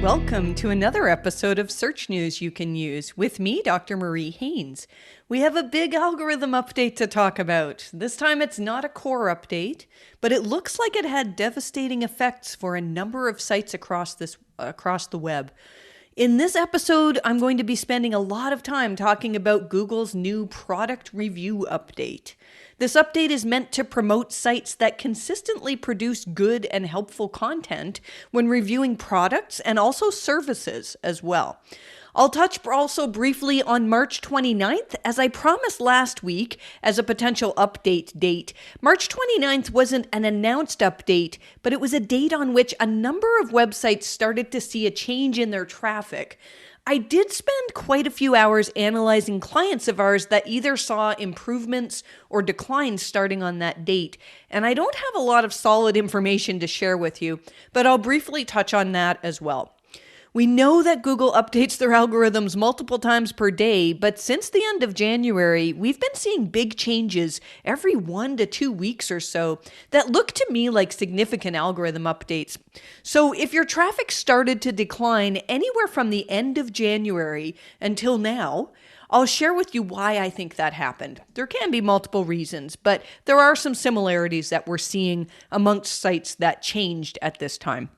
Welcome to another episode of Search News You Can Use with me, Dr. Marie Haynes. We have a big algorithm update to talk about. This time it's not a core update, but it looks like it had devastating effects for a number of sites across the web. In this episode, I'm going to be spending a lot of time talking about Google's new product review update. This update is meant to promote sites that consistently produce good and helpful content when reviewing products and also services as well. I'll touch also briefly on March 29th, as I promised last week as a potential update date. March 29th wasn't an announced update, but it was a date on which a number of websites started to see a change in their traffic. I did spend quite a few hours analyzing clients of ours that either saw improvements or declines starting on that date, and I don't have a lot of solid information to share with you, but I'll briefly touch on that as well. We know that Google updates their algorithms multiple times per day, but since the end of January, we've been seeing big changes every 1 to 2 weeks or so that look to me like significant algorithm updates. So if your traffic started to decline anywhere from the end of January until now, I'll share with you why I think that happened. There can be multiple reasons, but there are some similarities that we're seeing amongst sites that changed at this time.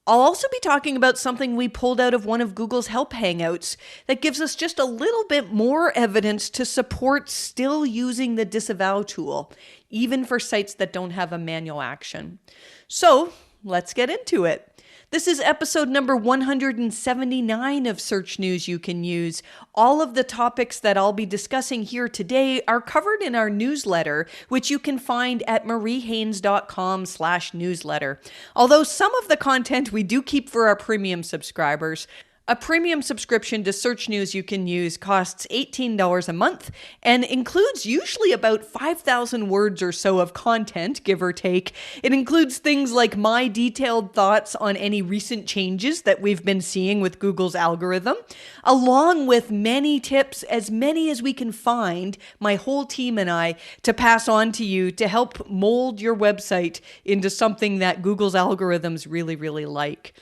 I'll also be talking about something we pulled out of one of Google's help hangouts that gives us just a little bit more evidence to support still using the disavow tool, even for sites that don't have a manual action. So let's get into it. This is episode number 179 of Search News You Can Use. All of the topics that I'll be discussing here today are covered in our newsletter, which you can find at mariehaynes.com/newsletter. Although some of the content we do keep for our premium subscribers. A premium subscription to Search News You Can Use costs $18 a month and includes usually about 5,000 words or so of content, give or take. It includes things like my detailed thoughts on any recent changes that we've been seeing with Google's algorithm, along with many tips, as many as we can find, my whole team and I, to pass on to you to help mold your website into something that Google's algorithms really, really like.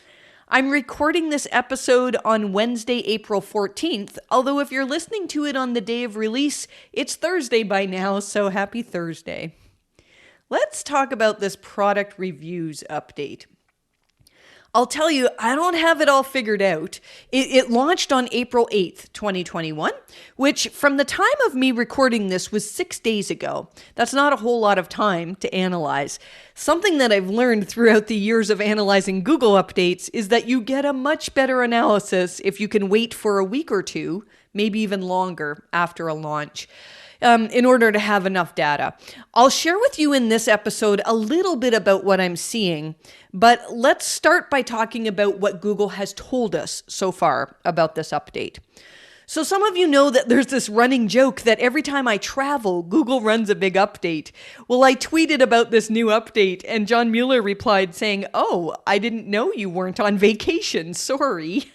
I'm recording this episode on Wednesday, April 14th, although if you're listening to it on the day of release, it's Thursday by now, so happy Thursday. Let's talk about this product reviews update. I'll tell you, I don't have it all figured out. It launched on April 8th, 2021, which from the time of me recording this was 6 days ago. That's not a whole lot of time to analyze. Something that I've learned throughout the years of analyzing Google updates is that you get a much better analysis if you can wait for a week or two, maybe even longer after a launch. In order to have enough data. I'll share with you in this episode a little bit about what I'm seeing, but let's start by talking about what Google has told us so far about this update. So some of you know that there's this running joke that every time I travel, Google runs a big update. Well, I tweeted about this new update and John Mueller replied saying, "Oh, I didn't know you weren't on vacation, sorry."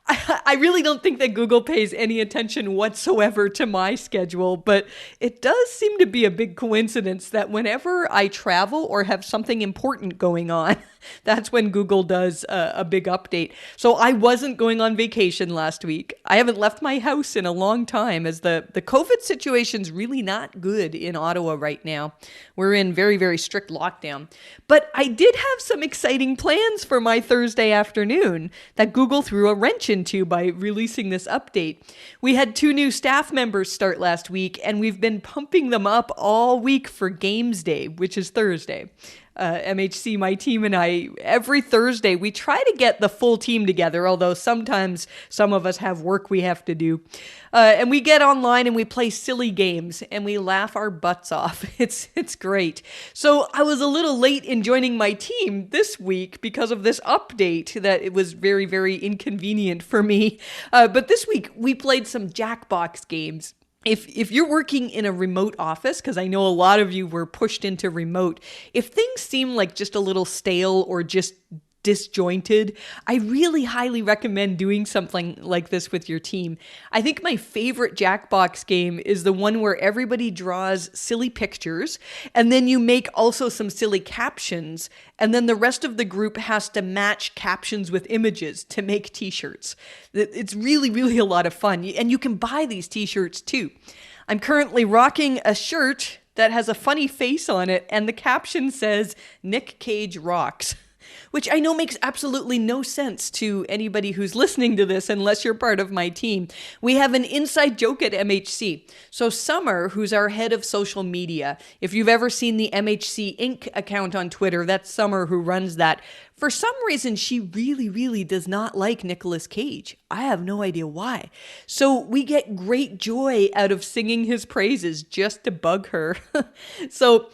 I really don't think that Google pays any attention whatsoever to my schedule, but it does seem to be a big coincidence that whenever I travel or have something important going on, that's when Google does a big update. So I wasn't going on vacation last week. I haven't left my house in a long time as the COVID situation's really not good in Ottawa right now. We're in very, very strict lockdown. But I did have some exciting plans for my Thursday afternoon that Google threw a wrench into by releasing this update. We had 2 new staff members start last week, and we've been pumping them up all week for Games Day, which is Thursday. MHC, my team and I, every Thursday, we try to get the full team together, although sometimes some of us have work we have to do. And we get online and we play silly games and we laugh our butts off. It's great. So I was a little late in joining my team this week because of this update that it was very, very inconvenient for me. But this week we played some Jackbox games. If you're working in a remote office, because I know a lot of you were pushed into remote, if things seem like just a little stale or just disjointed. I really highly recommend doing something like this with your team. I think my favorite Jackbox game is the one where everybody draws silly pictures and then you make also some silly captions, and then the rest of the group has to match captions with images to make t-shirts. It's really, really a lot of fun, and you can buy these t-shirts too. I'm currently rocking a shirt that has a funny face on it, and the caption says, "Nick Cage rocks." Which I know makes absolutely no sense to anybody who's listening to this unless you're part of my team. We have an inside joke at MHC. So Summer, who's our head of social media, if you've ever seen the MHC Inc. account on Twitter, that's Summer who runs that. For some reason, she really, really does not like Nicolas Cage. I have no idea why. So we get great joy out of singing his praises just to bug her. So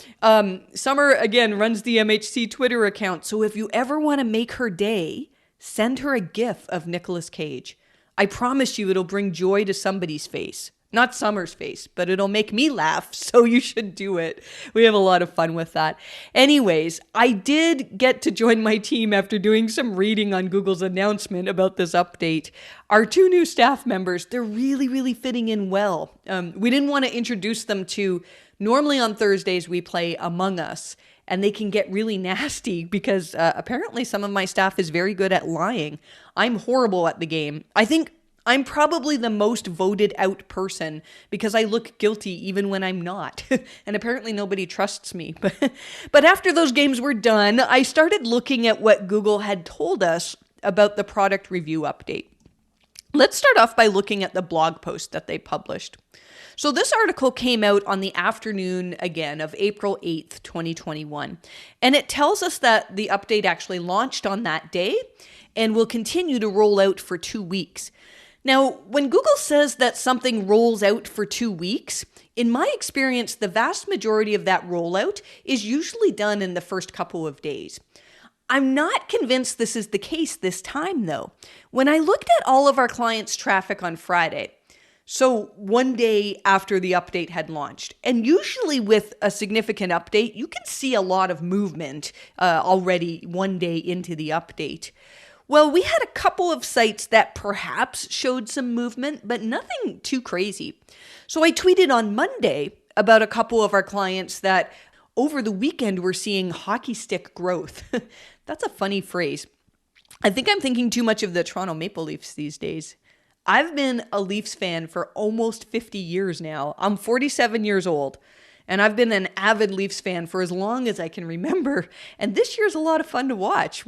Summer, again, runs the MHC Twitter account. So if you ever want to make her day, send her a GIF of Nicolas Cage. I promise you it'll bring joy to somebody's face. Not Summer's face, but it'll make me laugh, so you should do it. We have a lot of fun with that. Anyways, I did get to join my team after doing some reading on Google's announcement about this update. Our 2 new staff members, they're really, really fitting in well. We didn't want to introduce them to, normally on Thursdays we play Among Us, and they can get really nasty because apparently some of my staff is very good at lying. I'm horrible at the game. I think I'm probably the most voted out person because I look guilty even when I'm not. And apparently nobody trusts me. But after those games were done, I started looking at what Google had told us about the product review update. Let's start off by looking at the blog post that they published. So this article came out on the afternoon, again, of April 8th, 2021. And it tells us that the update actually launched on that day and will continue to roll out for 2 weeks. Now, when Google says that something rolls out for 2 weeks, in my experience, the vast majority of that rollout is usually done in the first couple of days. I'm not convinced this is the case this time, though. When I looked at all of our clients' traffic on Friday, so one day after the update had launched, and usually with a significant update, you can see a lot of movement already one day into the update. Well, we had a couple of sites that perhaps showed some movement, but nothing too crazy. So I tweeted on Monday about a couple of our clients that over the weekend were seeing hockey stick growth. That's a funny phrase. I think I'm thinking too much of the Toronto Maple Leafs these days. I've been a Leafs fan for almost 50 years now. I'm 47 years old, and I've been an avid Leafs fan for as long as I can remember. And this year's a lot of fun to watch.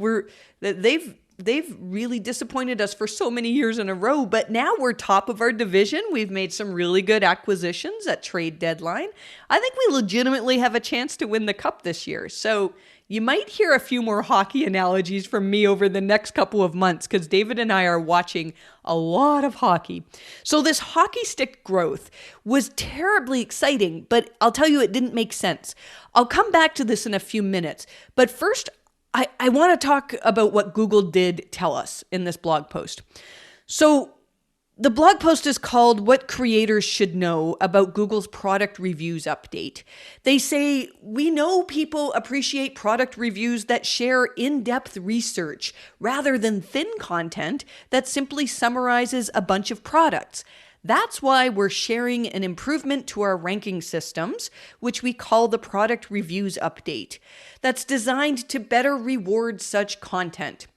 They've really disappointed us for so many years in a row, but now we're top of our division. We've made some really good acquisitions at trade deadline. I think we legitimately have a chance to win the cup this year. So you might hear a few more hockey analogies from me over the next couple of months because David and I are watching a lot of hockey. So this hockey stick growth was terribly exciting, but I'll tell you, it didn't make sense. I'll come back to this in a few minutes, but first, I want to talk about what Google did tell us in this blog post. So the blog post is called What Creators Should Know About Google's Product Reviews Update. They say, we know people appreciate product reviews that share in-depth research rather than thin content that simply summarizes a bunch of products. That's why we're sharing an improvement to our ranking systems, which we call the Product Reviews Update, that's designed to better reward such content.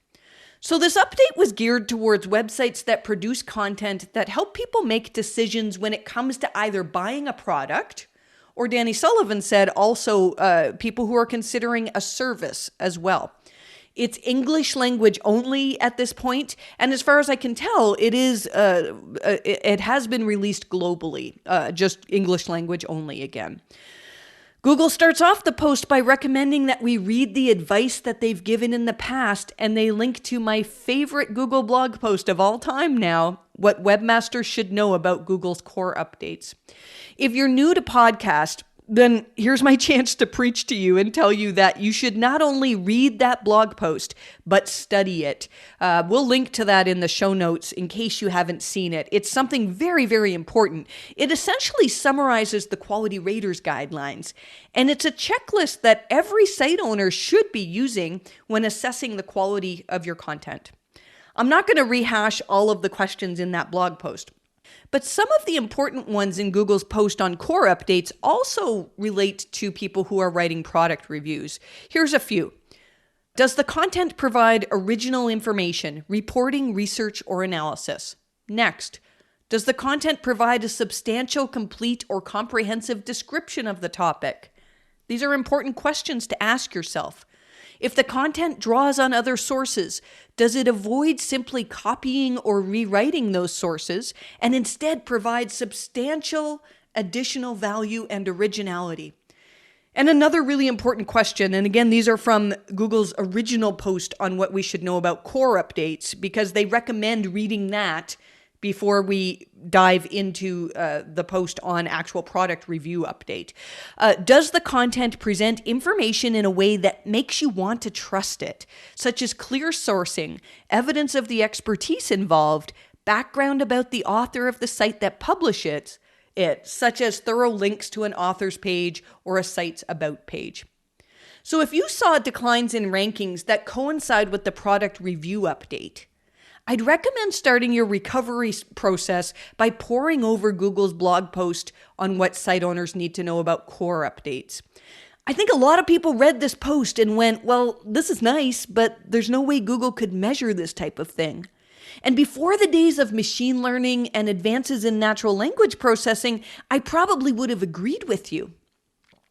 So this update was geared towards websites that produce content that help people make decisions when it comes to either buying a product, or Danny Sullivan said also people who are considering a service as well. It's English language only at this point, and as far as I can tell, it has been released globally, just English language only again. Google starts off the post by recommending that we read the advice that they've given in the past, and they link to my favorite Google blog post of all time now, What Webmasters Should Know About Google's Core Updates. If you're new to podcast, then here's my chance to preach to you and tell you that you should not only read that blog post, but study it. We'll link to that in the show notes in case you haven't seen it. It's something very, very important. It essentially summarizes the Quality Raters Guidelines, and it's a checklist that every site owner should be using when assessing the quality of your content. I'm not going to rehash all of the questions in that blog post, but some of the important ones in Google's post on core updates also relate to people who are writing product reviews. Here's a few. Does the content provide original information, reporting, research, or analysis? Next, does the content provide a substantial, complete, or comprehensive description of the topic? These are important questions to ask yourself. If the content draws on other sources, does it avoid simply copying or rewriting those sources and instead provide substantial additional value and originality? And another really important question, and again, these are from Google's original post on what we should know about core updates, because they recommend reading that before we dive into the post on actual product review update. Does the content present information in a way that makes you want to trust it, such as clear sourcing, evidence of the expertise involved, background about the author of the site that publishes it, such as thorough links to an author's page or a site's about page? So if you saw declines in rankings that coincide with the product review update, I'd recommend starting your recovery process by poring over Google's blog post on what site owners need to know about core updates. I think a lot of people read this post and went, well, this is nice, but there's no way Google could measure this type of thing. And before the days of machine learning and advances in natural language processing, I probably would have agreed with you.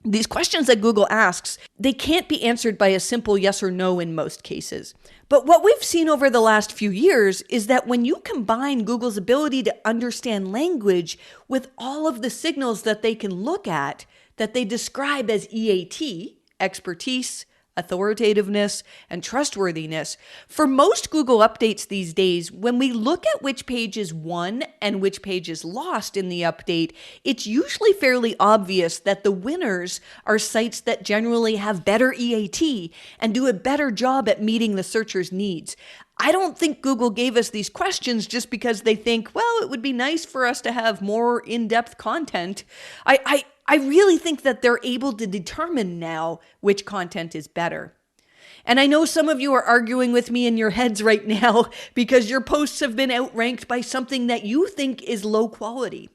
These questions that Google asks, they can't be answered by a simple yes or no in most cases. But what we've seen over the last few years is that when you combine Google's ability to understand language with all of the signals that they can look at, that they describe as EAT, expertise, authoritativeness, and trustworthiness, for most Google updates these days, when we look at which page is won and which page is lost in the update, it's usually fairly obvious that the winners are sites that generally have better EAT and do a better job at meeting the searcher's needs. I don't think Google gave us these questions just because they think, well, it would be nice for us to have more in-depth content. I really think that they're able to determine now which content is better. And I know some of you are arguing with me in your heads right now because your posts have been outranked by something that you think is low quality.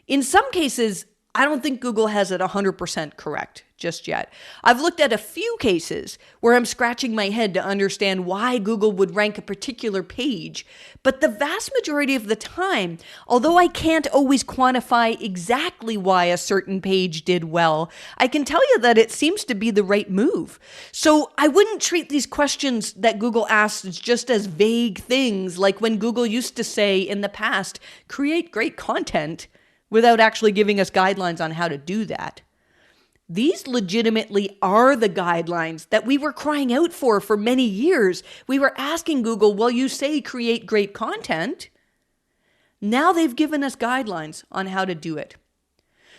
In some cases, I don't think Google has it 100% correct just yet. I've looked at a few cases where I'm scratching my head to understand why Google would rank a particular page, but the vast majority of the time, although I can't always quantify exactly why a certain page did well, I can tell you that it seems to be the right move. So I wouldn't treat these questions that Google asks just as vague things like when Google used to say in the past, create great content, without actually giving us guidelines on how to do that. These legitimately are the guidelines that we were crying out for many years. We were asking Google, well, you say create great content. Now they've given us guidelines on how to do it.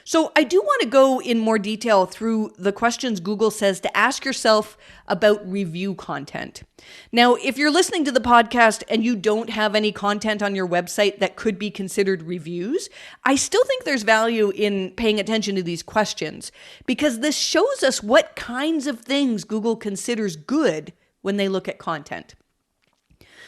So I do want to go in more detail through the questions Google says to ask yourself about review content. Now, if you're listening to the podcast and you don't have any content on your website that could be considered reviews, I still think there's value in paying attention to these questions because this shows us what kinds of things Google considers good when they look at content.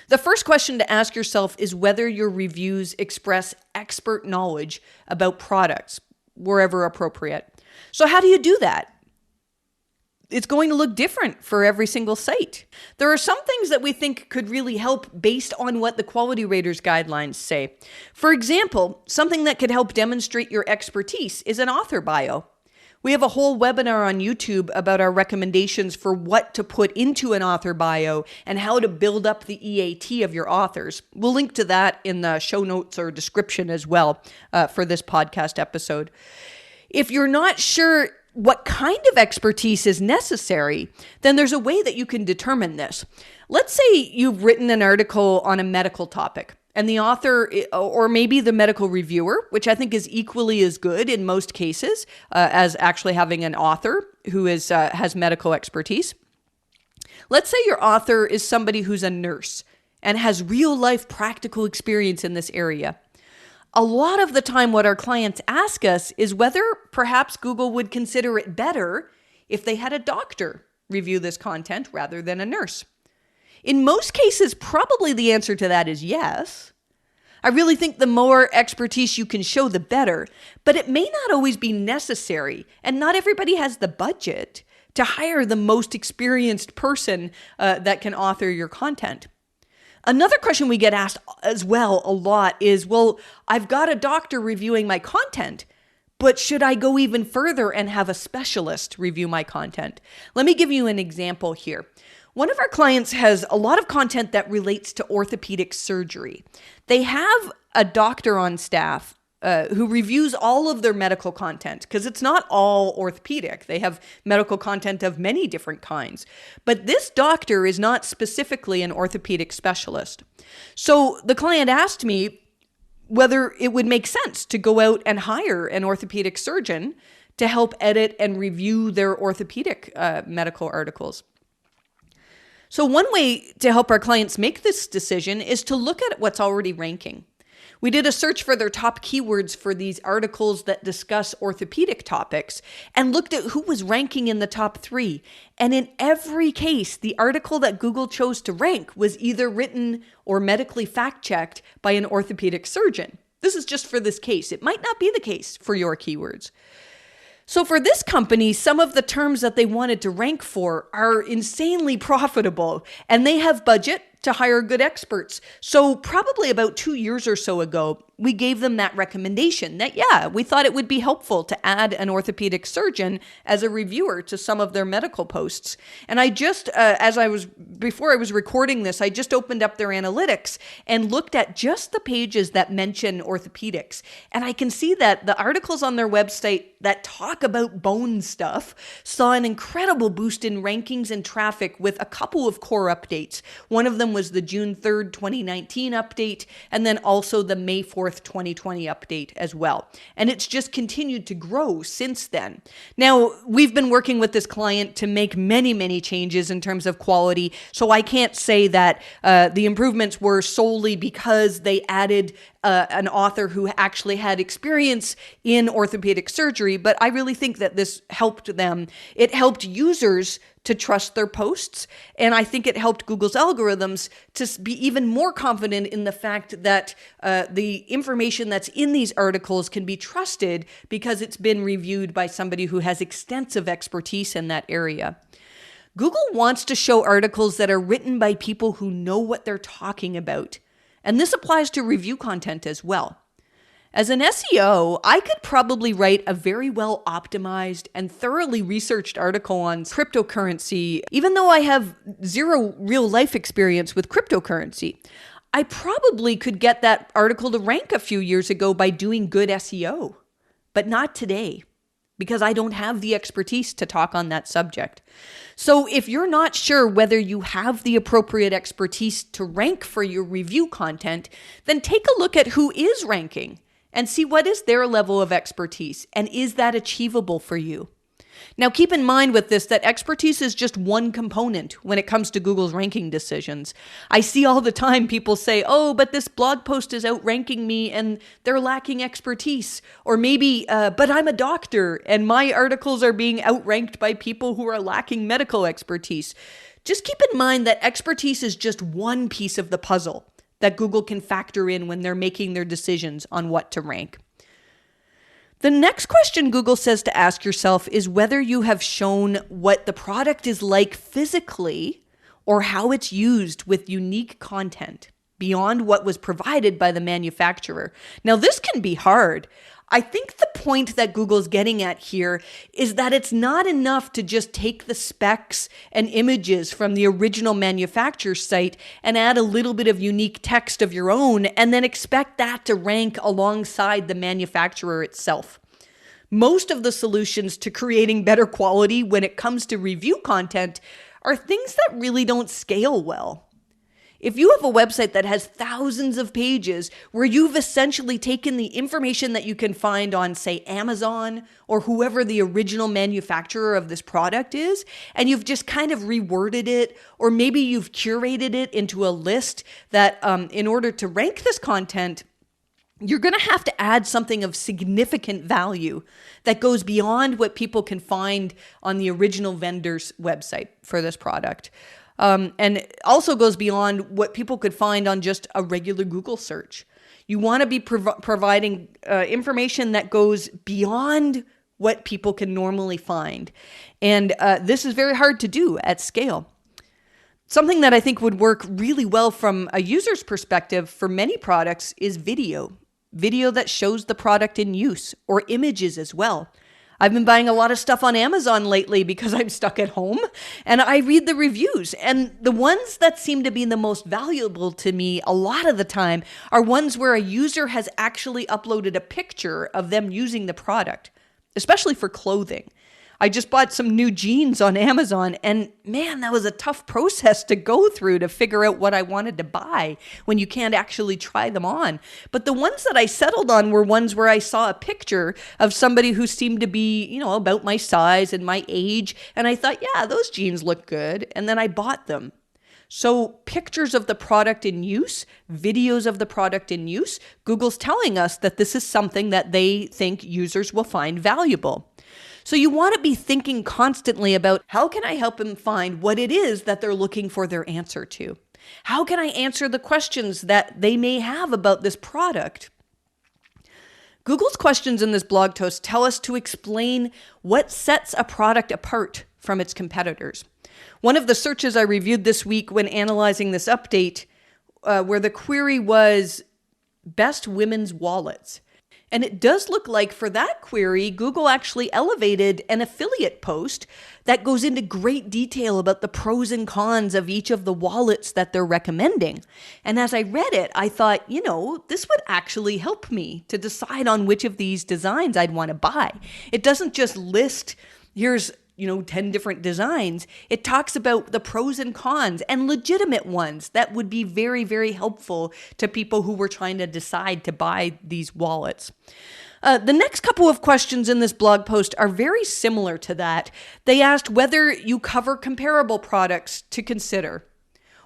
The first question to ask yourself is whether your reviews express expert knowledge about products, wherever appropriate. So how do you do that? It's going to look different for every single site. There are some things that we think could really help based on what the Quality Raters Guidelines say. For example, something that could help demonstrate your expertise is an author bio. We have a whole webinar on YouTube about our recommendations for what to put into an author bio and how to build up the EAT of your authors. We'll link to that in the show notes or description as well for this podcast episode. If you're not sure what kind of expertise is necessary, then there's a way that you can determine this. Let's say you've written an article on a medical topic and the author, or maybe the medical reviewer, which I think is equally as good in most cases as actually having an author who has medical expertise. Let's say your author is somebody who's a nurse and has real life practical experience in this area. A lot of the time, what our clients ask us is whether perhaps Google would consider it better if they had a doctor review this content rather than a nurse. In most cases, probably the answer to that is yes. I really think the more expertise you can show, the better, but it may not always be necessary, and not everybody has the budget to hire the most experienced person that can author your content. Another question we get asked as well a lot is, well, I've got a doctor reviewing my content, but should I go even further and have a specialist review my content? Let me give you an example here. One of our clients has a lot of content that relates to orthopedic surgery. They have a doctor on staff who reviews all of their medical content, because it's not all orthopedic. They have medical content of many different kinds. But this doctor is not specifically an orthopedic specialist. So the client asked me whether it would make sense to go out and hire an orthopedic surgeon to help edit and review their orthopedic medical articles. So one way to help our clients make this decision is to look at what's already ranking. We did a search for their top keywords for these articles that discuss orthopedic topics and looked at who was ranking in the top 3. And in every case, the article that Google chose to rank was either written or medically fact-checked by an orthopedic surgeon. This is just for this case. It might not be the case for your keywords. So for this company, some of the terms that they wanted to rank for are insanely profitable, and they have budget to hire good experts. So probably about 2 years or so ago, we gave them that recommendation that, we thought it would be helpful to add an orthopedic surgeon as a reviewer to some of their medical posts. And I just, before I was recording this, I just opened up their analytics and looked at just the pages that mention orthopedics. And I can see that the articles on their website that talk about bone stuff saw an incredible boost in rankings and traffic with a couple of core updates. One of them was the June 3rd, 2019 update, and then also the May 4th, 2020 update as well. And it's just continued to grow since then. Now, we've been working with this client to make many, many changes in terms of quality, so I can't say that the improvements were solely because they added an author who actually had experience in orthopedic surgery, but I really think that this helped them. It helped users to trust their posts, and I think it helped Google's algorithms to be even more confident in the fact that the information that's in these articles can be trusted because it's been reviewed by somebody who has extensive expertise in that area. Google wants to show articles that are written by people who know what they're talking about. And this applies to review content as well. As an SEO, I could probably write a very well optimized and thoroughly researched article on cryptocurrency, even though I have zero real life experience with cryptocurrency. I probably could get that article to rank a few years ago by doing good SEO, but not today, because I don't have the expertise to talk on that subject. So if you're not sure whether you have the appropriate expertise to rank for your review content, then take a look at who is ranking and see what is their level of expertise, and is that achievable for you? Now, keep in mind with this that expertise is just one component when it comes to Google's ranking decisions. I see all the time people say, oh, but this blog post is outranking me and they're lacking expertise. Or maybe, but I'm a doctor and my articles are being outranked by people who are lacking medical expertise. Just keep in mind that expertise is just one piece of the puzzle that Google can factor in when they're making their decisions on what to rank. The next question Google says to ask yourself is whether you have shown what the product is like physically or how it's used with unique content beyond what was provided by the manufacturer. Now, this can be hard. I think the point that Google's getting at here is that it's not enough to just take the specs and images from the original manufacturer's site and add a little bit of unique text of your own and then expect that to rank alongside the manufacturer itself. Most of the solutions to creating better quality when it comes to review content are things that really don't scale well. If you have a website that has thousands of pages where you've essentially taken the information that you can find on, say, Amazon or whoever the original manufacturer of this product is, and you've just kind of reworded it, or maybe you've curated it into a list that in order to rank this content, you're going to have to add something of significant value that goes beyond what people can find on the original vendor's website for this product. And it also goes beyond what people could find on just a regular Google search. You want to be providing information that goes beyond what people can normally find. And this is very hard to do at scale. Something that I think would work really well from a user's perspective for many products is video. Video that shows the product in use, or images as well. I've been buying a lot of stuff on Amazon lately because I'm stuck at home, and I read the reviews, and the ones that seem to be the most valuable to me a lot of the time are ones where a user has actually uploaded a picture of them using the product, especially for clothing. I just bought some new jeans on Amazon, and man, that was a tough process to go through to figure out what I wanted to buy when you can't actually try them on. But the ones that I settled on were ones where I saw a picture of somebody who seemed to be, about my size and my age, and I thought, yeah, those jeans look good, and then I bought them. So pictures of the product in use, videos of the product in use, Google's telling us that this is something that they think users will find valuable. So you want to be thinking constantly about, how can I help them find what it is that they're looking for their answer to? How can I answer the questions that they may have about this product? Google's questions in this blog post tell us to explain what sets a product apart from its competitors. One of the searches I reviewed this week when analyzing this update, where the query was best women's wallets. And it does look like for that query, Google actually elevated an affiliate post that goes into great detail about the pros and cons of each of the wallets that they're recommending. And as I read it, I thought, this would actually help me to decide on which of these designs I'd want to buy. It doesn't just list, here's 10 different designs. It talks about the pros and cons and legitimate ones that would be very, very helpful to people who were trying to decide to buy these wallets. The next couple of questions in this blog post are very similar to that. They asked whether you cover comparable products to consider,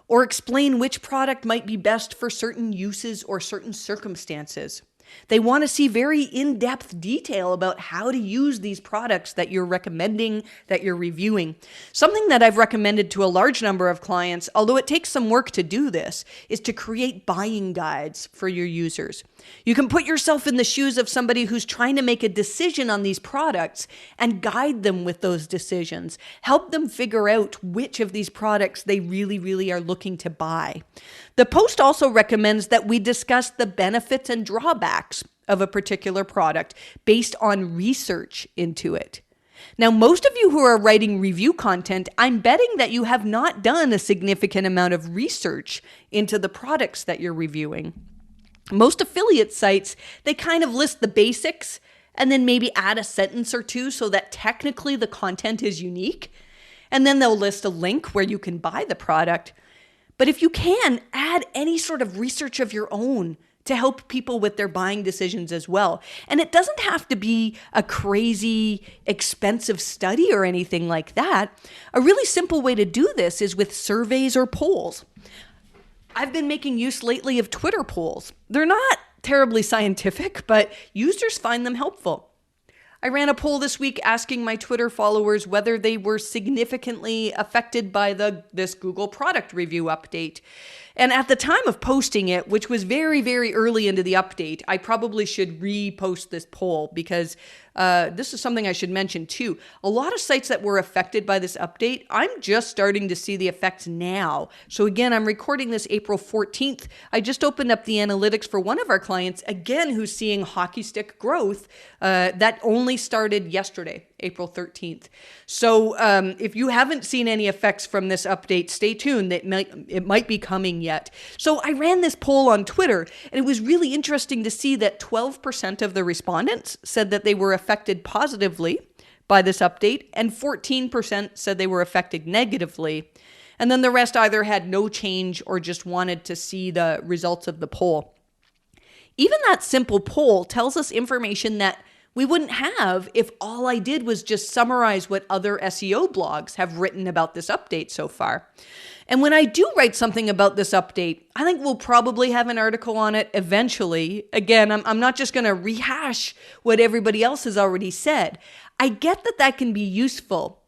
or explain which product might be best for certain uses or certain circumstances. They want to see very in-depth detail about how to use these products that you're recommending, that you're reviewing. Something that I've recommended to a large number of clients, although it takes some work to do this, is to create buying guides for your users. You can put yourself in the shoes of somebody who's trying to make a decision on these products and guide them with those decisions. Help them figure out which of these products they really, really are looking to buy. The post also recommends that we discuss the benefits and drawbacks of a particular product based on research into it. Now, most of you who are writing review content, I'm betting that you have not done a significant amount of research into the products that you're reviewing. Most affiliate sites, they kind of list the basics and then maybe add a sentence or two so that technically the content is unique. And then they'll list a link where you can buy the product. But if you can, add any sort of research of your own to help people with their buying decisions as well. And it doesn't have to be a crazy, expensive study or anything like that. A really simple way to do this is with surveys or polls. I've been making use lately of Twitter polls. They're not terribly scientific, but users find them helpful. I ran a poll this week asking my Twitter followers whether they were significantly affected by this Google product review update. And at the time of posting it, which was very, very early into the update, I probably should repost this poll because this is something I should mention too. A lot of sites that were affected by this update, I'm just starting to see the effects now. So again, I'm recording this April 14th. I just opened up the analytics for one of our clients, again, who's seeing hockey stick growth that only started yesterday, April 13th. So if you haven't seen any effects from this update, stay tuned. It might be coming yet. So I ran this poll on Twitter, and it was really interesting to see that 12% of the respondents said that they were affected positively by this update, and 14% said they were affected negatively. And then the rest either had no change or just wanted to see the results of the poll. Even that simple poll tells us information that we wouldn't have if all I did was just summarize what other SEO blogs have written about this update so far. And when I do write something about this update, I think we'll probably have an article on it eventually. Again, I'm not just going to rehash what everybody else has already said. I get that that can be useful.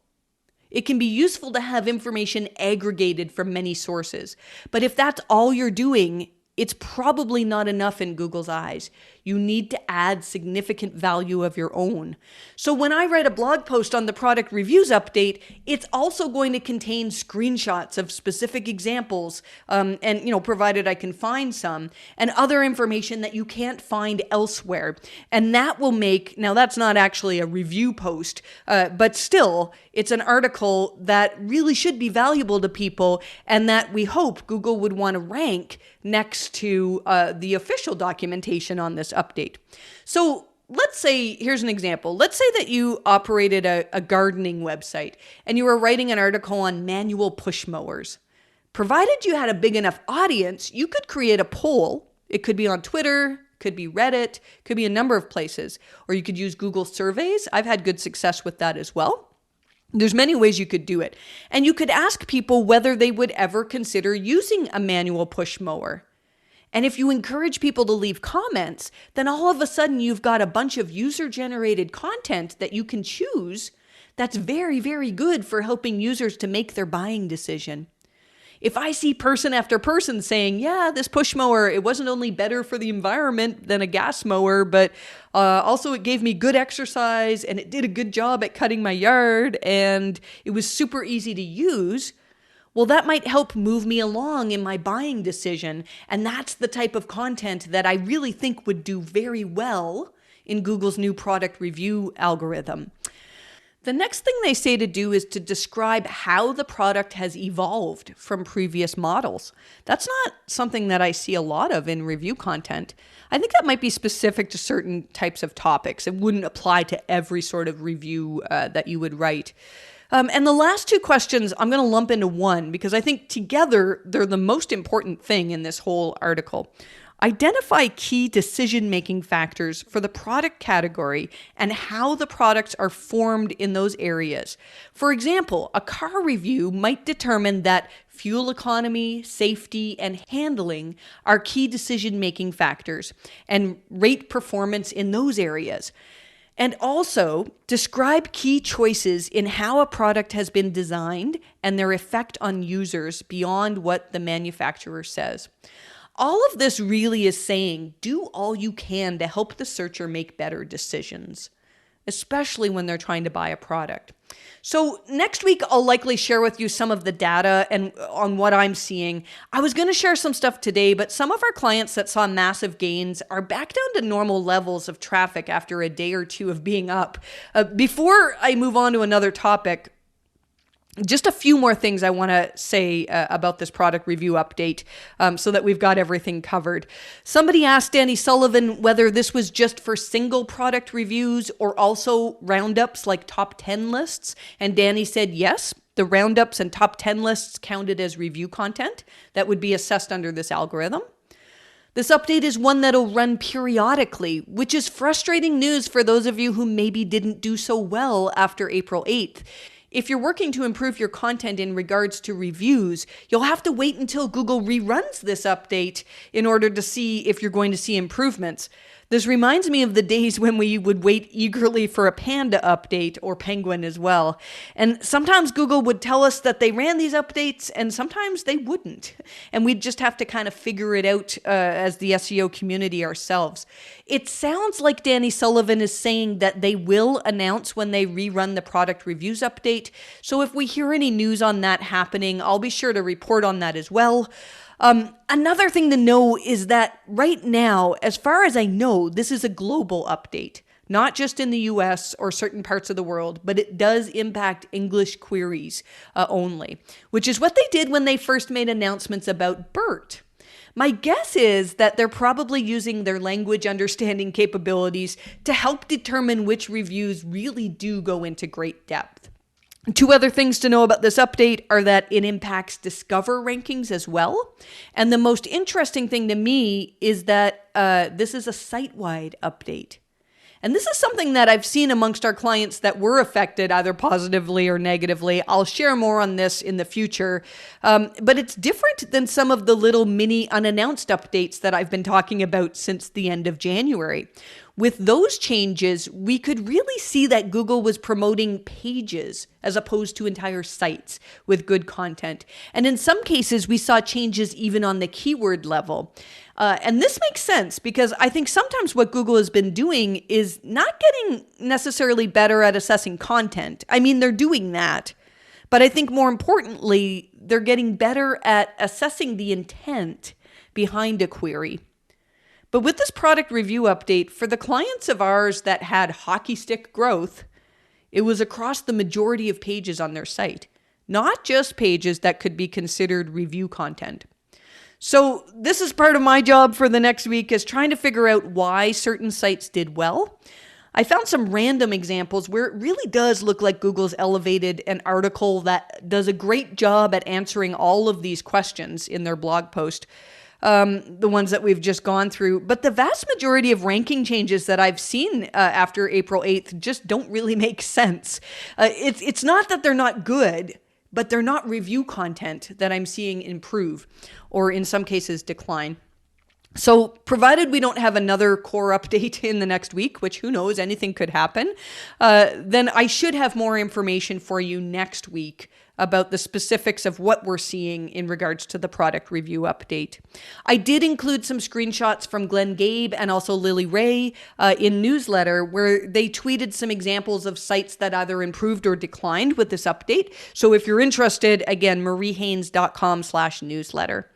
It can be useful to have information aggregated from many sources. But if that's all you're doing, it's probably not enough in Google's eyes. You need to add significant value of your own. So when I write a blog post on the product reviews update, it's also going to contain screenshots of specific examples, and provided I can find some, and other information that you can't find elsewhere. And that will make, now that's not actually a review post, but still, it's an article that really should be valuable to people and that we hope Google would want to rank next to the official documentation on this update. So let's say, here's an example. Let's say that you operated a gardening website and you were writing an article on manual push mowers. Provided you had a big enough audience, you could create a poll. It could be on Twitter, could be Reddit, could be a number of places, or you could use Google surveys. I've had good success with that as well. There's many ways you could do it. And you could ask people whether they would ever consider using a manual push mower. And if you encourage people to leave comments, then all of a sudden you've got a bunch of user-generated content that you can choose that's very, very good for helping users to make their buying decision. If I see person after person saying, yeah, this push mower, it wasn't only better for the environment than a gas mower, but also it gave me good exercise and it did a good job at cutting my yard and it was super easy to use, well, that might help move me along in my buying decision. And that's the type of content that I really think would do very well in Google's new product review algorithm. The next thing they say to do is to describe how the product has evolved from previous models. That's not something that I see a lot of in review content. I think that might be specific to certain types of topics. It wouldn't apply to every sort of review that you would write. And the last two questions I'm going to lump into one because I think together they're the most important thing in this whole article. Identify key decision-making factors for the product category and how the products are formed in those areas. For example, a car review might determine that fuel economy, safety, and handling are key decision-making factors and rate performance in those areas. And also, describe key choices in how a product has been designed and their effect on users beyond what the manufacturer says. All of this really is saying, do all you can to help the searcher make better decisions, especially when they're trying to buy a product. So next week, I'll likely share with you some of the data and on what I'm seeing. I was going to share some stuff today, but some of our clients that saw massive gains are back down to normal levels of traffic after a day or two of being up. Before I move on to another topic, just a few more things I want to say about this product review update so that we've got everything covered. Somebody asked Danny Sullivan whether this was just for single product reviews or also roundups like top 10 lists. And Danny said yes, the roundups and top 10 lists counted as review content that would be assessed under this algorithm. This update is one that'll run periodically, which is frustrating news for those of you who maybe didn't do so well after April 8th. If you're working to improve your content in regards to reviews, you'll have to wait until Google reruns this update in order to see if you're going to see improvements. This reminds me of the days when we would wait eagerly for a Panda update, or Penguin as well. And sometimes Google would tell us that they ran these updates, and sometimes they wouldn't. And we'd just have to kind of figure it out as the SEO community ourselves. It sounds like Danny Sullivan is saying that they will announce when they rerun the product reviews update. So if we hear any news on that happening, I'll be sure to report on that as well. Another thing to know is that right now, as far as I know, this is a global update, not just in the US or certain parts of the world, but it does impact English queries only, which is what they did when they first made announcements about BERT. My guess is that they're probably using their language understanding capabilities to help determine which reviews really do go into great depth. Two other things to know about this update are that it impacts Discover rankings as well. And the most interesting thing to me is that this is a site-wide update. And this is something that I've seen amongst our clients that were affected either positively or negatively. I'll share more on this in the future. But it's different than some of the little mini unannounced updates that I've been talking about since the end of January. With those changes, we could really see that Google was promoting pages as opposed to entire sites with good content. And in some cases, we saw changes even on the keyword level. And this makes sense because I think sometimes what Google has been doing is not getting necessarily better at assessing content. I mean, they're doing that. But I think more importantly, they're getting better at assessing the intent behind a query. But with this product review update, for the clients of ours that had hockey stick growth, it was across the majority of pages on their site, not just pages that could be considered review content. So this is part of my job for the next week, is trying to figure out why certain sites did well. I found some random examples where it really does look like Google's elevated an article that does a great job at answering all of these questions in their blog post. The ones that we've just gone through. But the vast majority of ranking changes that I've seen after April 8th just don't really make sense. It's not that they're not good, but they're not review content that I'm seeing improve, or in some cases decline. So provided we don't have another core update in the next week, which who knows, anything could happen, then I should have more information for you next week about the specifics of what we're seeing in regards to the product review update. I did include some screenshots from Glenn Gabe and also Lily Ray in newsletter where they tweeted some examples of sites that either improved or declined with this update. So if you're interested, again, mariehaynes.com/newsletter.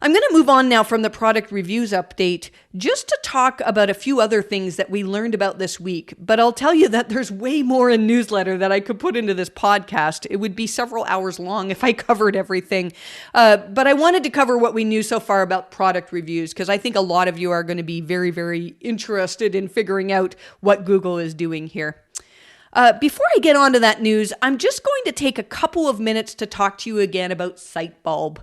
I'm going to move on now from the product reviews update just to talk about a few other things that we learned about this week. But I'll tell you that there's way more in newsletter that I could put into this podcast. It would be several hours long if I covered everything. But I wanted to cover what we knew so far about product reviews because I think a lot of you are going to be very, very interested in figuring out what Google is doing here. Before I get on to that news, I'm just going to take a couple of minutes to talk to you again about Sightbulb.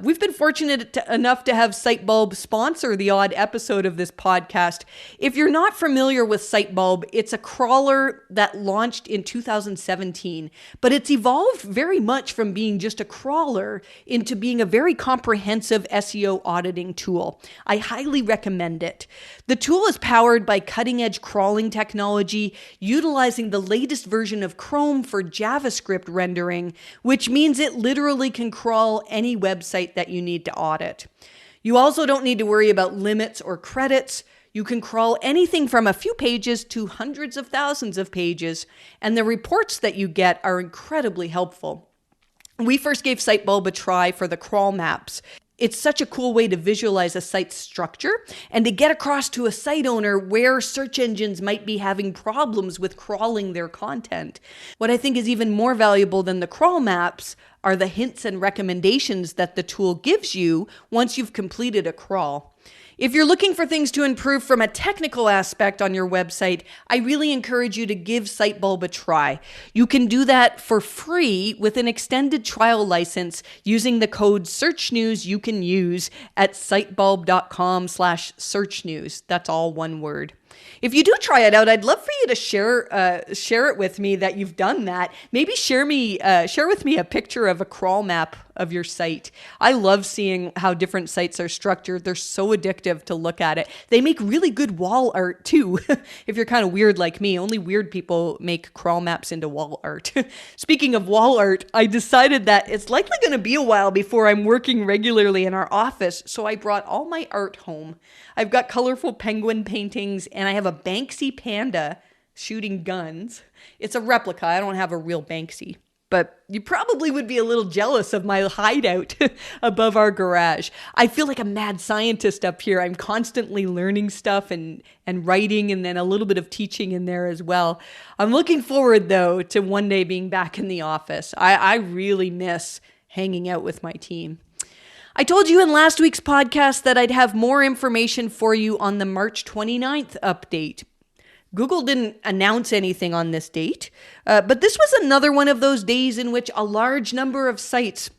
We've been fortunate enough to have Sightbulb sponsor the odd episode of this podcast. If you're not familiar with Sightbulb, it's a crawler that launched in 2017, but it's evolved very much from being just a crawler into being a very comprehensive SEO auditing tool. I highly recommend it. The tool is powered by cutting-edge crawling technology, utilizing the latest version of Chrome for JavaScript rendering, which means it literally can crawl any website that you need to audit. You also don't need to worry about limits or credits. You can crawl anything from a few pages to hundreds of thousands of pages, and the reports that you get are incredibly helpful. We first gave Sightbulb a try for the crawl maps. It's such a cool way to visualize a site's structure and to get across to a site owner where search engines might be having problems with crawling their content. What I think is even more valuable than the crawl maps are the hints and recommendations that the tool gives you once you've completed a crawl. If you're looking for things to improve from a technical aspect on your website, I really encourage you to give Sightbulb a try. You can do that for free with an extended trial license using the code SEARCHNEWS you can use at sightbulb.com/searchnews. That's all one word. If you do try it out, I'd love for you to share it with me that you've done that. Maybe share with me a picture of a crawl map of your site. I love seeing how different sites are structured. They're so addictive to look at it. They make really good wall art too. If you're kind of weird like me, only weird people make crawl maps into wall art. Speaking of wall art, I decided that it's likely going to be a while before I'm working regularly in our office, so I brought all my art home. I've got colorful penguin paintings, and I have a Banksy panda shooting guns. It's a replica. I don't have a real Banksy. But you probably would be a little jealous of my hideout above our garage. I feel like a mad scientist up here. I'm constantly learning stuff and writing, and then a little bit of teaching in there as well. I'm looking forward, though, to one day being back in the office. I really miss hanging out with my team. I told you in last week's podcast that I'd have more information for you on the March 29th update. Google didn't announce anything on this date, but this was another one of those days in which a large number of sites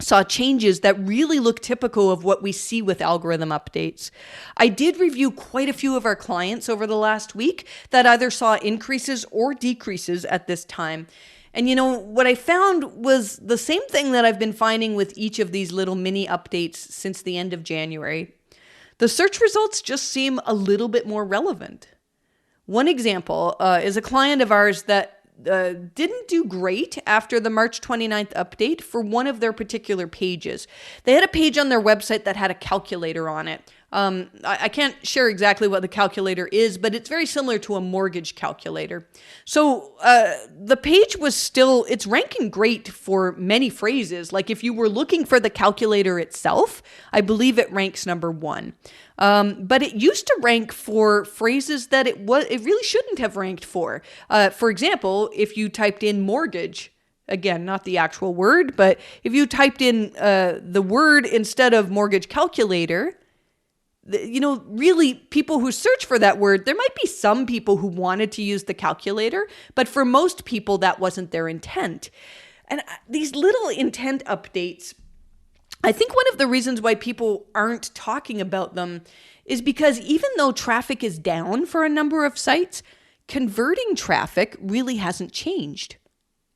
saw changes that really look typical of what we see with algorithm updates. I did review quite a few of our clients over the last week that either saw increases or decreases at this time. And what I found was the same thing that I've been finding with each of these little mini updates since the end of January. The search results just seem a little bit more relevant. One example is a client of ours that didn't do great after the March 29th update for one of their particular pages. They had a page on their website that had a calculator on it. I can't share exactly what the calculator is, but it's very similar to a mortgage calculator. So the page was it's ranking great for many phrases. Like if you were looking for the calculator itself, I believe it ranks number 1. But it used to rank for phrases that it really shouldn't have ranked for. For example, if you typed in mortgage, again, not the actual word, but if you typed in the word instead of mortgage calculator, really people who search for that word, there might be some people who wanted to use the calculator, but for most people, that wasn't their intent. And these little intent updates, I think one of the reasons why people aren't talking about them is because even though traffic is down for a number of sites, converting traffic really hasn't changed.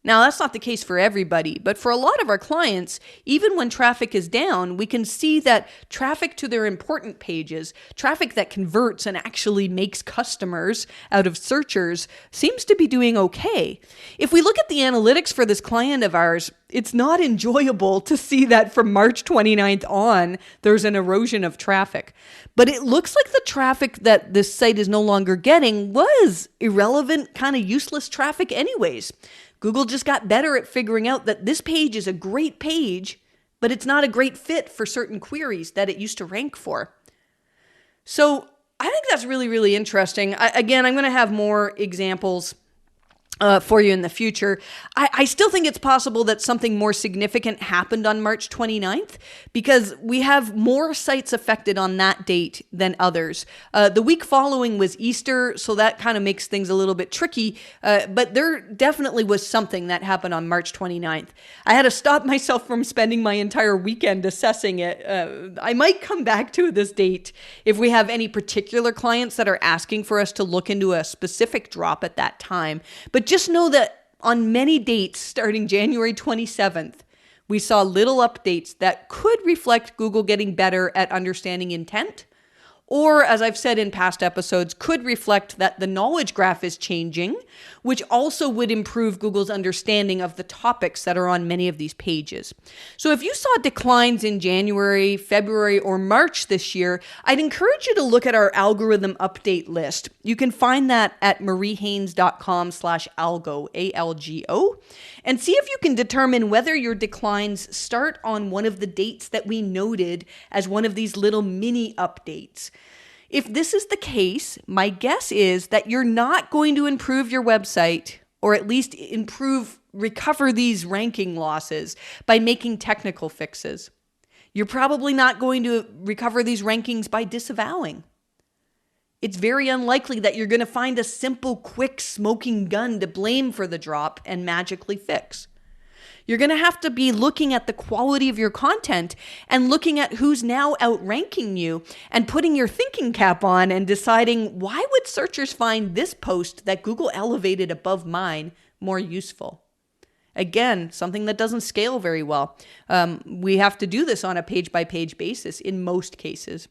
Now, that's not the case for everybody, but for a lot of our clients, even when traffic is down, we can see that traffic to their important pages, traffic that converts and actually makes customers out of searchers, seems to be doing okay. If we look at the analytics for this client of ours, it's not enjoyable to see that from March 29th on, there's an erosion of traffic. But it looks like the traffic that this site is no longer getting was irrelevant, kind of useless traffic anyways. Google just got better at figuring out that this page is a great page, but it's not a great fit for certain queries that it used to rank for. So I think that's really, really interesting. Again, I'm going to have more examples for you in the future. I still think it's possible that something more significant happened on March 29th because we have more sites affected on that date than others. The week following was Easter, so that kind of makes things a little bit tricky, but there definitely was something that happened on March 29th. I had to stop myself from spending my entire weekend assessing it. I might come back to this date if we have any particular clients that are asking for us to look into a specific drop at that time. But just know that on many dates starting January 27th, we saw little updates that could reflect Google getting better at understanding intent, or, as I've said in past episodes, could reflect that the knowledge graph is changing, which also would improve Google's understanding of the topics that are on many of these pages. So if you saw declines in January, February, or March this year, I'd encourage you to look at our algorithm update list. You can find that at mariehaynes.com/algo, ALGO, and see if you can determine whether your declines start on one of the dates that we noted as one of these little mini updates. If this is the case, my guess is that you're not going to improve your website, or at least recover these ranking losses by making technical fixes. You're probably not going to recover these rankings by disavowing. It's very unlikely that you're going to find a simple, quick smoking gun to blame for the drop and magically fix. You're going to have to be looking at the quality of your content and looking at who's now outranking you and putting your thinking cap on and deciding, why would searchers find this post that Google elevated above mine more useful? Again, something that doesn't scale very well. We have to do this on a page-by-page basis in most cases.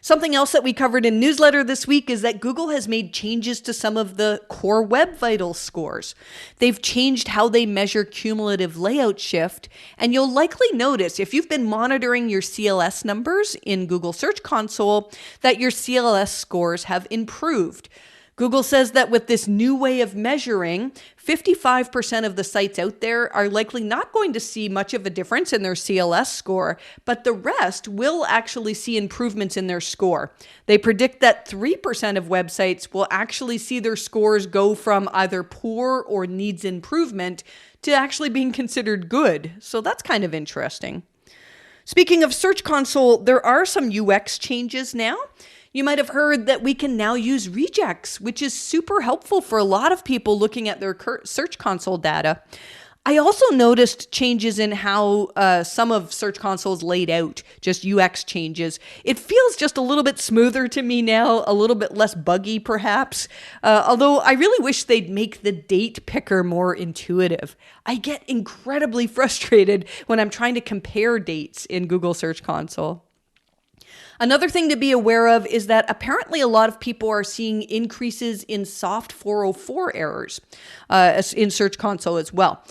Something else that we covered in newsletter this week is that Google has made changes to some of the core Web Vitals scores. They've changed how they measure cumulative layout shift, and you'll likely notice if you've been monitoring your CLS numbers in Google Search Console that your CLS scores have improved. Google says that with this new way of measuring, 55% of the sites out there are likely not going to see much of a difference in their CLS score, but the rest will actually see improvements in their score. They predict that 3% of websites will actually see their scores go from either poor or needs improvement to actually being considered good. So that's kind of interesting. Speaking of Search Console, there are some UX changes now. You might have heard that we can now use regex, which is super helpful for a lot of people looking at their Search Console data. I also noticed changes in how some of Search Console's laid out, just UX changes. It feels just a little bit smoother to me now, a little bit less buggy perhaps, although I really wish they'd make the date picker more intuitive. I get incredibly frustrated when I'm trying to compare dates in Google Search Console. Another thing to be aware of is that apparently a lot of people are seeing increases in soft 404 errors in Search Console as well.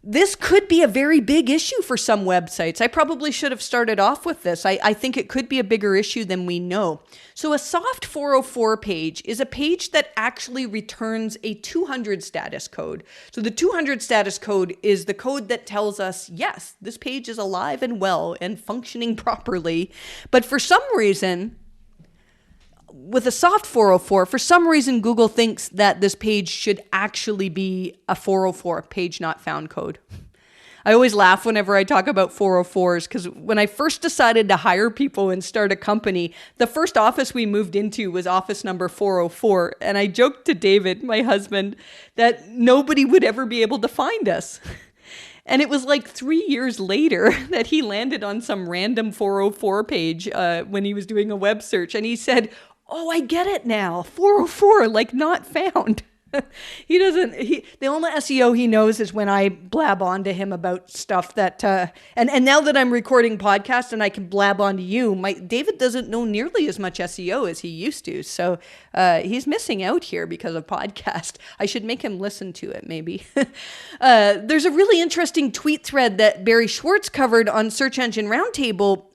This could be a very big issue for some websites. I probably should have started off with this. I think it could be a bigger issue than we know. So a soft 404 page is a page that actually returns a 200 status code. So the 200 status code is the code that tells us, yes, this page is alive and well and functioning properly. But for some reason, with a soft 404, for some reason, Google thinks that this page should actually be a 404, page not found code. I always laugh whenever I talk about 404s because when I first decided to hire people and start a company, the first office we moved into was office number 404. And I joked to David, my husband, that nobody would ever be able to find us. And it was like 3 years later that he landed on some random 404 page when he was doing a web search. And he said, "Oh, I get it now. 404, like not found." The only SEO he knows is when I blab on to him about stuff that, and now that I'm recording podcasts and I can blab on to you, David doesn't know nearly as much SEO as he used to. So he's missing out here because of podcast. I should make him listen to it maybe. There's a really interesting tweet thread that Barry Schwartz covered on Search Engine Roundtable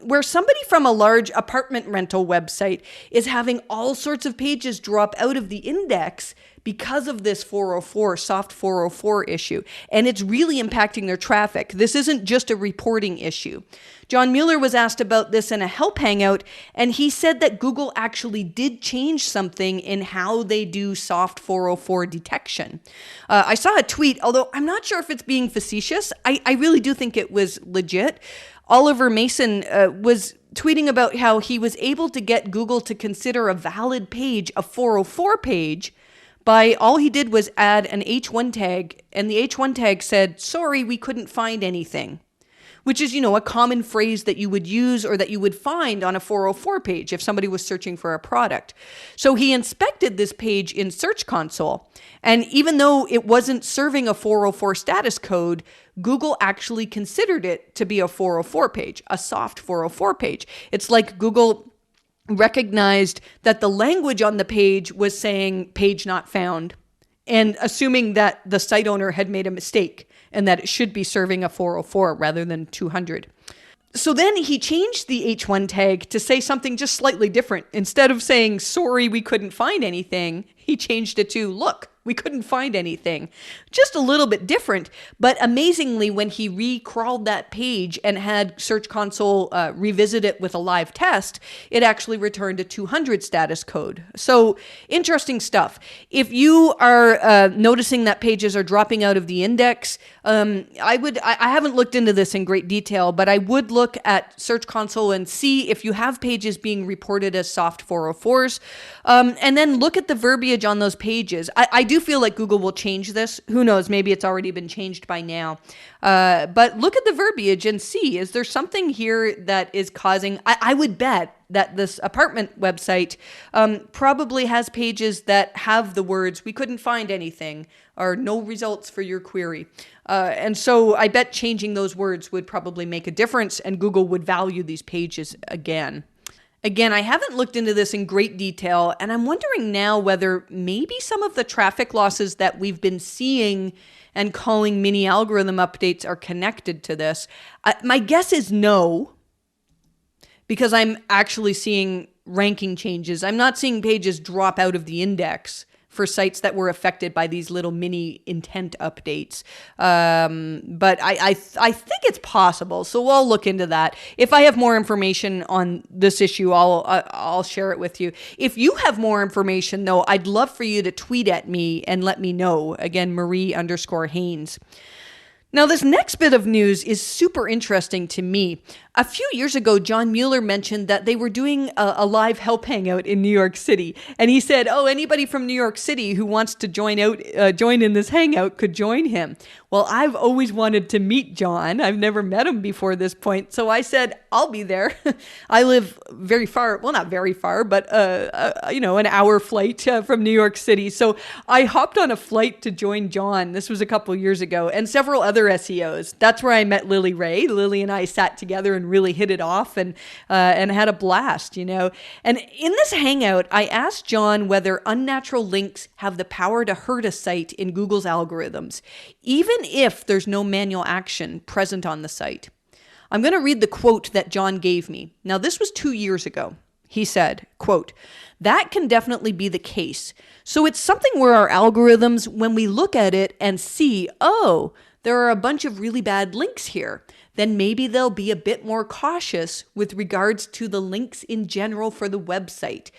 where somebody from a large apartment rental website is having all sorts of pages drop out of the index because of this 404, soft 404 issue. And it's really impacting their traffic. This isn't just a reporting issue. John Mueller was asked about this in a help hangout, and he said that Google actually did change something in how they do soft 404 detection. I saw a tweet, although I'm not sure if it's being facetious. I really do think it was legit. Oliver Mason was tweeting about how he was able to get Google to consider a valid page a 404 page by all he did was add an H1 tag, and the H1 tag said, "Sorry, we couldn't find anything," which is, a common phrase that you would use or that you would find on a 404 page if somebody was searching for a product. So he inspected this page in Search Console, and even though it wasn't serving a 404 status code, Google actually considered it to be a 404 page, a soft 404 page. It's like Google recognized that the language on the page was saying page not found and assuming that the site owner had made a mistake and that it should be serving a 404 rather than 200. So then he changed the H1 tag to say something just slightly different. Instead of saying, "Sorry, we couldn't find anything," he changed it to, "Look, we couldn't find anything." Just a little bit different, but amazingly, when he re-crawled that page and had Search Console revisit it with a live test, it actually returned a 200 status code. So interesting stuff. If you are noticing that pages are dropping out of the index, I haven't looked into this in great detail, but I would look at Search Console and see if you have pages being reported as soft 404s, and then look at the verbiage on those pages. I do feel like Google will change this. Who knows? Maybe it's already been changed by now. But look at the verbiage and see, is there something here that is causing, I would bet that this apartment website probably has pages that have the words, "We couldn't find anything," or "No results for your query." And so I bet changing those words would probably make a difference and Google would value these pages again. Again, I haven't looked into this in great detail, and I'm wondering now whether maybe some of the traffic losses that we've been seeing and calling mini algorithm updates are connected to this. My guess is no, because I'm actually seeing ranking changes. I'm not seeing pages drop out of the index for sites that were affected by these little mini intent updates. But I think it's possible. So I'll look into that. If I have more information on this issue, I'll share it with you. If you have more information, though, I'd love for you to tweet at me and let me know. Again, Marie_Haynes. Now, this next bit of news is super interesting to me. A few years ago, John Mueller mentioned that they were doing a live help hangout in New York City. And he said, anybody from New York City who wants to join in this hangout could join him. Well, I've always wanted to meet John. I've never met him before this point. So I said, I'll be there. I live very far, well, not very far, but, an hour flight from New York City. So I hopped on a flight to join John. This was a couple years ago, and several other SEOs. That's where I met Lily Ray. Lily and I sat together and really hit it off and had a blast, And in this hangout, I asked John whether unnatural links have the power to hurt a site in Google's algorithms, even if there's no manual action present on the site. I'm going to read the quote that John gave me. Now, this was 2 years ago. He said, quote, "That can definitely be the case. So it's something where our algorithms, when we look at it and see, there are a bunch of really bad links here, then maybe they'll be a bit more cautious with regards to the links in general for the website.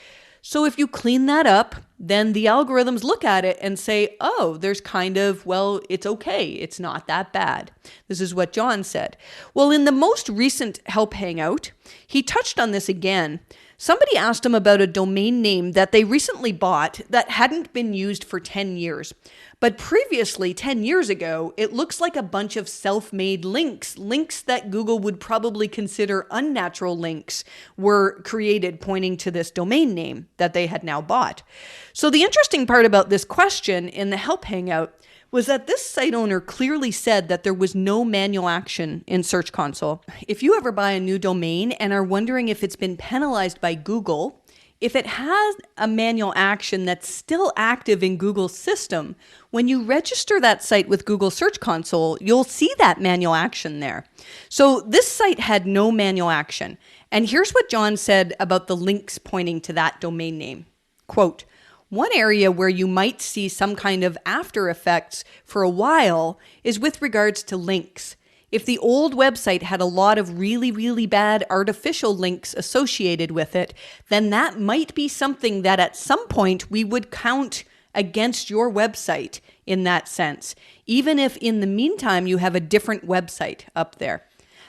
So if you clean that up, then the algorithms look at it and say, there's it's okay. It's not that bad." This is what John said. Well, in the most recent Help Hangout, he touched on this again. Somebody asked him about a domain name that they recently bought that hadn't been used for 10 years. But previously, 10 years ago, it looks like a bunch of self-made links that Google would probably consider unnatural links, were created pointing to this domain name that they had now bought. So the interesting part about this question in the Help Hangout was that this site owner clearly said that there was no manual action in Search Console. If you ever buy a new domain and are wondering if it's been penalized by Google, if it has a manual action that's still active in Google's system, when you register that site with Google Search Console, you'll see that manual action there. So this site had no manual action. And here's what John said about the links pointing to that domain name. Quote, "One area where you might see some kind of after effects for a while is with regards to links. If the old website had a lot of really, really bad artificial links associated with it, then that might be something that at some point we would count against your website in that sense, even if in the meantime you have a different website up there."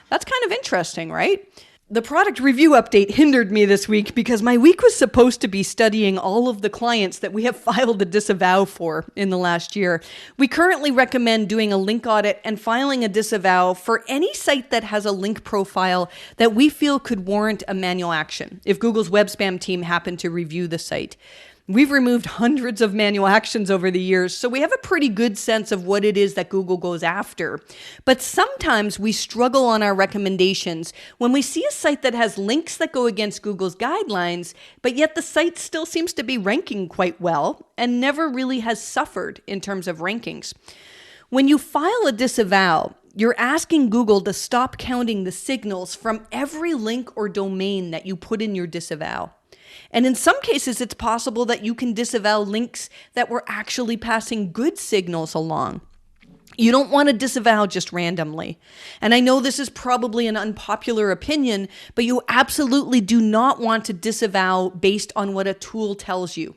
That's kind of interesting, right? The product review update hindered me this week because my week was supposed to be studying all of the clients that we have filed a disavow for in the last year. We currently recommend doing a link audit and filing a disavow for any site that has a link profile that we feel could warrant a manual action if Google's web spam team happened to review the site. We've removed hundreds of manual actions over the years, so we have a pretty good sense of what it is that Google goes after. But sometimes we struggle on our recommendations when we see a site that has links that go against Google's guidelines, but yet the site still seems to be ranking quite well and never really has suffered in terms of rankings. When you file a disavow, you're asking Google to stop counting the signals from every link or domain that you put in your disavow. And in some cases, it's possible that you can disavow links that were actually passing good signals along. You don't want to disavow just randomly. And I know this is probably an unpopular opinion, but you absolutely do not want to disavow based on what a tool tells you.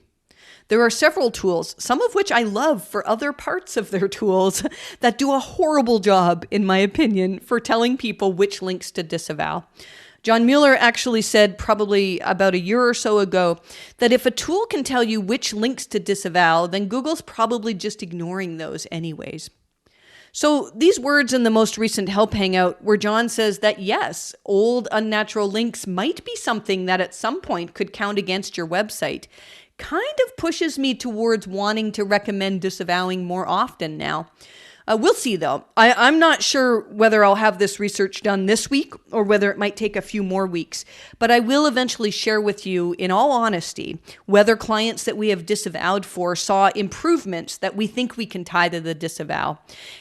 There are several tools, some of which I love for other parts of their tools, that do a horrible job, in my opinion, for telling people which links to disavow. John Mueller actually said probably about a year or so ago that if a tool can tell you which links to disavow, then Google's probably just ignoring those anyways. So these words in the most recent Help Hangout where John says that yes, old unnatural links might be something that at some point could count against your website, kind of pushes me towards wanting to recommend disavowing more often now. We'll see, though. I'm not sure whether I'll have this research done this week or whether it might take a few more weeks, but I will eventually share with you, in all honesty, whether clients that we have disavowed for saw improvements that we think we can tie to the disavow.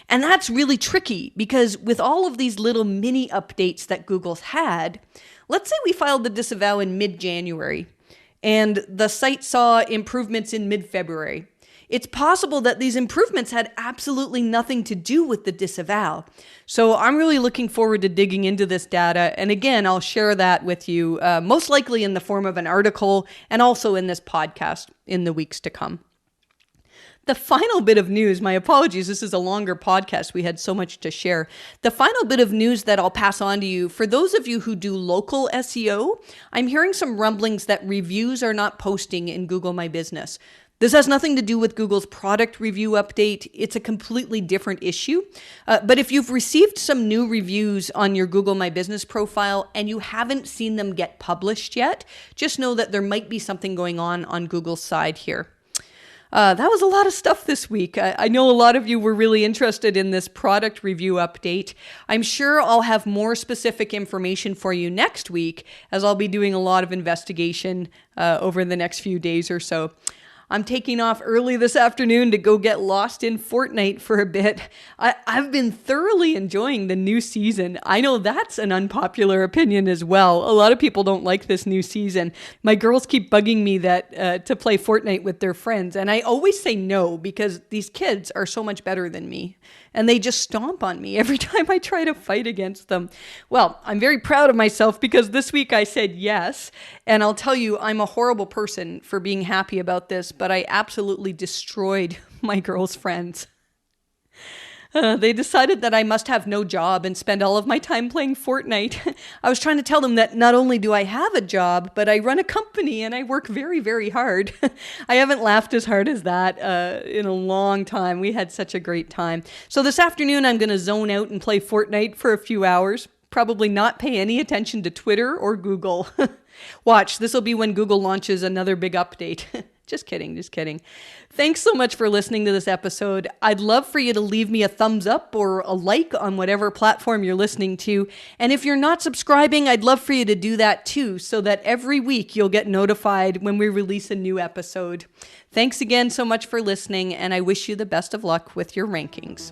And that's really tricky because with all of these little mini updates that Google's had, let's say we filed the disavow in mid-January and the site saw improvements in mid-February. It's possible that these improvements had absolutely nothing to do with the disavow. So I'm really looking forward to digging into this data. And again, I'll share that with you, most likely in the form of an article and also in this podcast in the weeks to come. The final bit of news, my apologies, this is a longer podcast. We had so much to share. The final bit of news that I'll pass on to you, for those of you who do local SEO, I'm hearing some rumblings that reviews are not posting in Google My Business. This has nothing to do with Google's product review update. It's a completely different issue. But if you've received some new reviews on your Google My Business profile and you haven't seen them get published yet, just know that there might be something going on Google's side here. That was a lot of stuff this week. I know a lot of you were really interested in this product review update. I'm sure I'll have more specific information for you next week, as I'll be doing a lot of investigation over the next few days or so. I'm taking off early this afternoon to go get lost in Fortnite for a bit. I've been thoroughly enjoying the new season. I know that's an unpopular opinion as well. A lot of people don't like this new season. My girls keep bugging me that to play Fortnite with their friends, and I always say no because these kids are so much better than me, and they just stomp on me every time I try to fight against them. Well, I'm very proud of myself because this week I said yes, and I'll tell you, I'm a horrible person for being happy about this, but I absolutely destroyed my girls' friends. They decided that I must have no job and spend all of my time playing Fortnite. I was trying to tell them that not only do I have a job, but I run a company and I work very, very hard. I haven't laughed as hard as that in a long time. We had such a great time. So this afternoon, I'm going to zone out and play Fortnite for a few hours. Probably not pay any attention to Twitter or Google. Watch, this will be when Google launches another big update. Just kidding. Thanks so much for listening to this episode. I'd love for you to leave me a thumbs up or a like on whatever platform you're listening to. And if you're not subscribing, I'd love for you to do that too, so that every week you'll get notified when we release a new episode. Thanks again so much for listening, and I wish you the best of luck with your rankings.